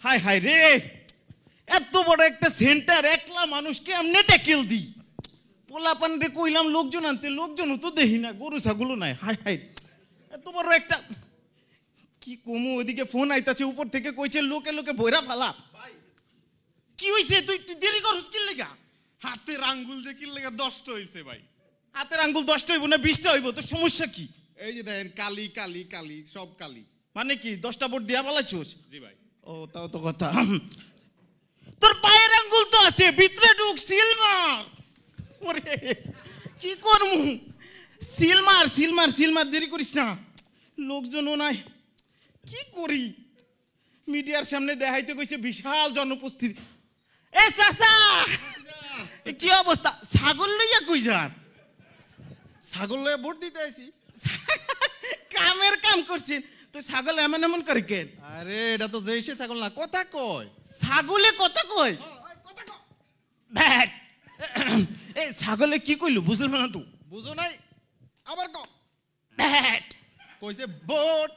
হায় হায় রে, এত বড় একটা সেন্টার একলা মানুষকে এমনি ট্যাকেল দিই। পোলাপান রে কইলাম লোকজন আনতে, লোকজনও তো দেখি না, গরু ছাগলও নাই। হায় হায়, এত বড় একটা কি কমু। ওইদিকে ফোন আইতাছে উপর থেকে, কইছে লোকে লোকে বইরা ফালা। কি হইছে? তুই দেরি করস কি লেগা? হাতের আঙ্গুল যে কি লেগা 10টা হইছে ভাই। হাতের আঙ্গুল 10টা হইব না 20টা হইব? তোর সমস্যা কি? এই যে দেখেন কালি কালি কালি, সব কালি। মানে কি 10টা ভোট দিয়া পালাইছস? জি ভাই। ও তাও তো কথা। তোর পায়ের আঙ্গুল তো আছে, ভিতরে ঢুক, সিল মার। ওরে কি করমু? সিল মার, সিল মার, সিল মার, দেরি করিস না। লোকজনও নাই, কি করি? মিডিয়ার সামনে দেখাইতে কইছে বিশাল জনউপস্থিতি। এ চাচা, কি অবস্থা? ছাগল লইয়া কই যান? ছাগল লয়ে ভোট দিতে আইছি। কামের কাম করছেন তো, ছাগল এমন এমন করে কেন? আরে এটা তো যেই সে ছাগল না, কথা কয়। ছাগলে কথা কয়? ব্যাট। এ ছাগলে কি কইলো বুঝলাম না তো। বুঝো নাই? আবার ক। ব্যাট কইছে ভোট।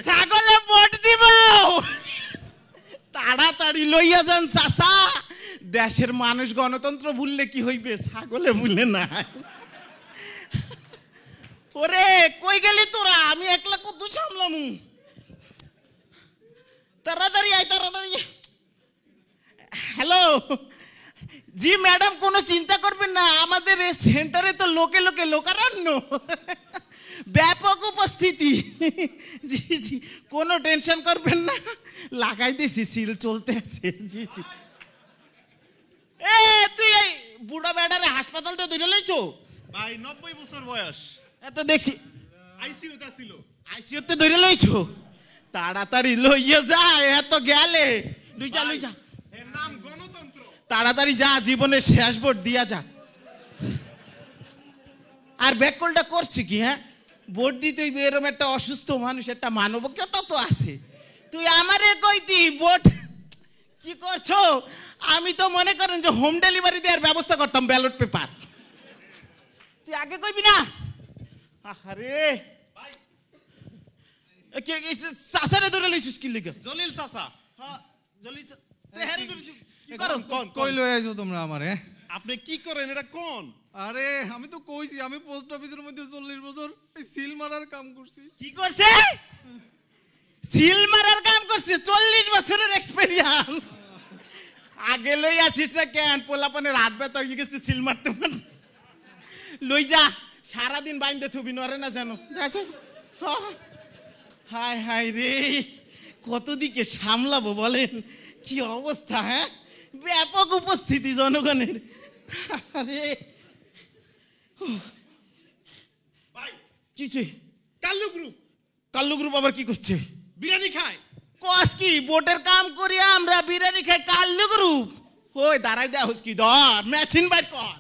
ছাগলে ভোট দিব। তাড়াতাড়ি লইয়া যান চাচা, দেশের মানুষ গণতন্ত্র ভুললে কি হইবে, ছাগলে ভুলে না। ওরে কই গেলি তোরা? আমি একলা কত সামলামু। তাড়াতাড়ি আয়, তাড়াতাড়ি। হ্যালো জি ম্যাডাম, কোনো চিন্তা করবেন না, আমাদের এই সেন্টারে তো লোকে লোকে লোকারণ্য, ব্যাপক উপস্থিতি। জি জি, কোনো টেনশন করবেন না, লাগাই দিছি, সিল চলতে আছে। জি জি। এ তুই এই বুড়া বেড়ারে হাসপাতালটা ধরে লইছো? ভাই 90 বছর বয়স, এত দেখছি আইসিইউতে ছিল। আইসিইউতে ধরে লইছো? তাড়াতাড়ি লইয়া যা, এত গেলে লইজা লইজা। এর নাম গণতন্ত্র। তাড়াতাড়ি যা, জীবনের শেষ ভোট দিয়া যা। আর ব্যাককলটা করছি কি? হ্যাঁ, ভোট দিতে হইবে, এরকম একটা অসুস্থ মানুষ, একটা মানবিকতা তো আছে। তুই আমারে কইতি ভোট কি করছো? আমি তো মনে করেন যে হোম ডেলিভারি দেওয়ার ব্যবস্থা করতাম, ব্যালট পেপার। তুই আগে কইবি না? আরে চাচারে ধরে লইছিস কি লিখে? জলিল চাচা। হ্যাঁ জলি হেরে ধরেছিস কি করো? কই লয়ে আইছো তোমরা আমারে? আপনি কি করেন এটা কোন? আরে আমি তো কইছি আমি পোস্ট অফিসের মধ্যে 40 বছর এই সিল মারার কাম করছি। কি করছে? সিল মারার কাম করছে? 40 বছরের এক্সপেরিয়েন্স। আগে লই আসিস না কেন? পোলাপানের হাত ব্যথা হয়ে গেছে সিল মারতে পার। লই যা, সারাদিন বাইন্দে থুবি, নরে না জানো। হায় হায় রে, কত দিকে সামলাবো বলেন? কি অবস্থা! হ্যাঁ, ব্যাপক উপস্থিতি জনগণের। আরে ভাই কিছু কাল্লু গ্রুপ। কাল্লু গ্রুপ আবার কি করছে? বিরিয়ানি খায়। কস কি? ভোটের কাম করি আমরা, বিরিয়ানি খাই, কাল্লু গ্রুপ? ওই দাঁড়াই দেয়া হস কি? ধর মেশিন বাইর কর।